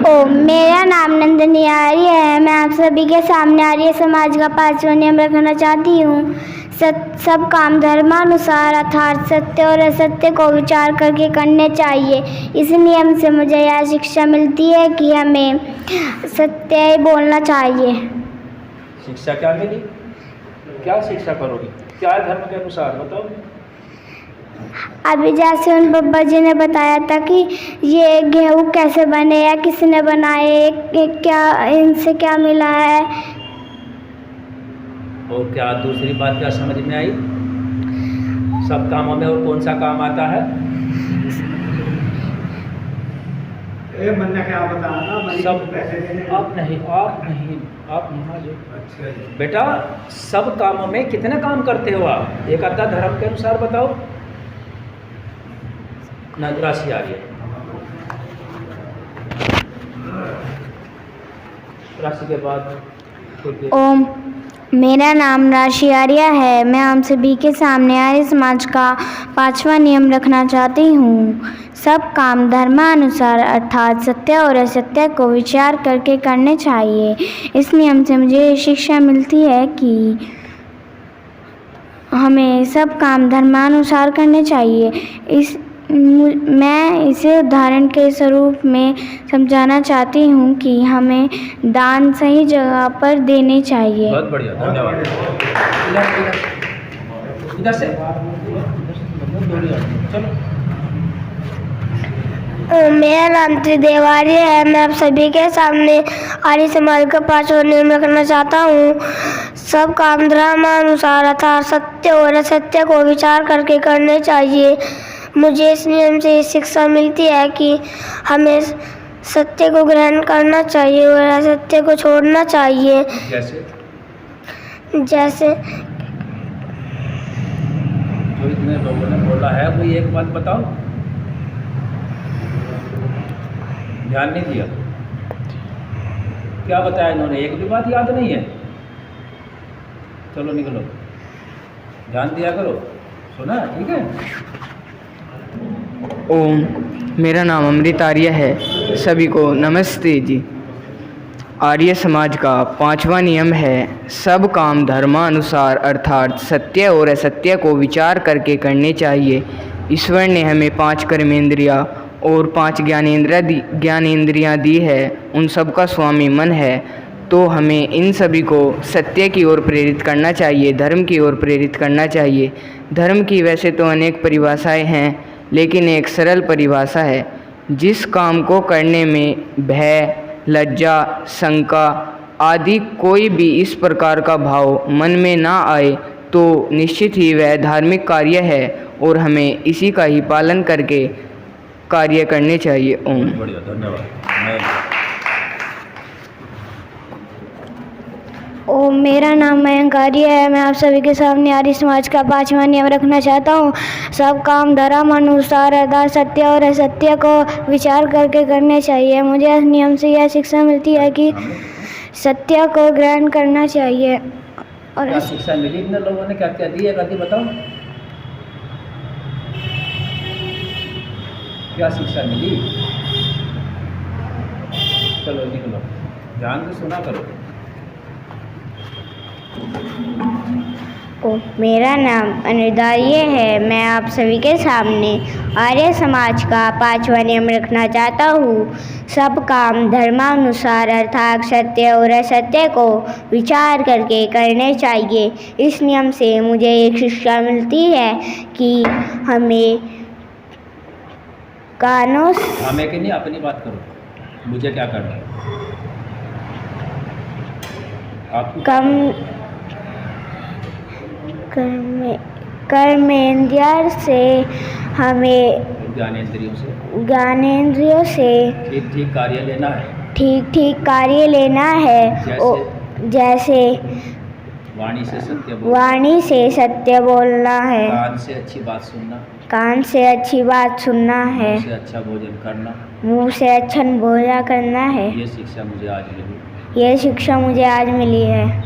मेरा नाम नंदनी आर्य है। मैं आप सभी के सामने आर्य समाज का 5वां नियम रखना चाहती हूँ। सब काम धर्मानुसार अर्थात सत्य और असत्य को विचार करके करने चाहिए। इस नियम से मुझे यह शिक्षा मिलती है कि हमें सत्य ही बोलना चाहिए। शिक्षा क्या मिली? क्या शिक्षा करोगी? क्या है धर्म के अनुसार बताओ। अभी जैसे उन बब्बा जी ने बताया था कि ये गेहूँ कैसे बने या किसने बनाए, क्या इनसे क्या मिला है। और क्या दूसरी बात क्या समझ में आई? सब कामों में और कौन सा काम आता है? क्या बताना सब आप नहीं अच्छा बेटा, सब कामों में कितने काम करते हो आप? एक आधा धर्म के अनुसार बताओ। राशि आ रही है, राशि के बाद ओम, मेरा नाम राशि आर्य है। मैं हम सभी के सामने आर्य समाज का 5वां नियम रखना चाहती हूँ। सब काम धर्मानुसार अर्थात सत्य और असत्य को विचार करके करने चाहिए। इस नियम से मुझे ये शिक्षा मिलती है कि हमें सब काम धर्मानुसार करने चाहिए। मैं इसे उदाहरण के स्वरूप में समझाना चाहती हूँ कि हमें दान सही जगह पर देने चाहिए। बहुत बढ़िया, धन्यवाद। इधर से चलो। मेरा नाम त्रिदेव आर्य है। मैं आप सभी के सामने आर्य समाज का 5वां नियम रखना चाहता हूँ। सब काम धर्मानुसार अर्थात सत्य और असत्य को विचार करके करने चाहिए। मुझे इस नियम से शिक्षा मिलती है कि हमें सत्य को ग्रहण करना चाहिए और असत्य को छोड़ना चाहिए। जैसे जो इतने लोगों ने बोला है, कोई एक बात बताओ। ध्यान नहीं दिया? क्या बताया इन्होंने? एक भी बात याद नहीं है? चलो निकलो, ध्यान दिया करो। सुना? ठीक है। ओम, मेरा नाम अमृत आर्य है। सभी को नमस्ते जी। आर्य समाज का 5वां नियम है, सब काम धर्मानुसार अर्थात सत्य और असत्य को विचार करके करने चाहिए। ईश्वर ने हमें 5 कर्मेंद्रियां और 5 ज्ञानेंद्रियां दी है। उन सब का स्वामी मन है, तो हमें इन सभी को सत्य की ओर प्रेरित करना चाहिए, धर्म की ओर प्रेरित करना चाहिए। धर्म की वैसे तो अनेक परिभाषाएं हैं, लेकिन एक सरल परिभाषा है, जिस काम को करने में भय, लज्जा, शंका आदि कोई भी इस प्रकार का भाव मन में ना आए तो निश्चित ही वह धार्मिक कार्य है और हमें इसी का ही पालन करके कार्य करने चाहिए। ओम। बढ़िया, धन्यवाद। मेरा नाम मयंक आर्य है। मैं आप सभी के सामने आर्य समाज का 5वां नियम रखना चाहता हूँ। सब काम धर्मानुसार अर्थात सत्य और असत्य को विचार करके करने चाहिए। मुझे इस नियम से यह शिक्षा मिलती है कि सत्य को ग्रहण करना चाहिए। और क्या शिक्षा मिली इन लोगों ने? क्या क्या दी? एक आदि बताओ, क्या शिक्षा मिली? चलो निकलो, ध्यान से सुना करो। मेरा नाम अनुदार्य है। मैं आप सभी के सामने आर्य समाज का 5वां नियम रखना चाहता हूँ। सब काम धर्मानुसार अर्थात सत्य और असत्य को विचार करके करने चाहिए। इस नियम से मुझे एक शिक्षा मिलती है कि हमें कानों हमें कि नहीं, अपनी बात करो। मुझे क्या करना है? आप कर्मेंद्रिय से हमें ज्ञानेंद्रियों से ठीक ठीक कार्य लेना है। ठीक कार्य लेना है। जैसे वाणी से सत्य बोलना है। कान से अच्छी बात सुनना है। मुँह से अच्छा भोजन करना है। ये शिक्षा मुझे आज मिली है।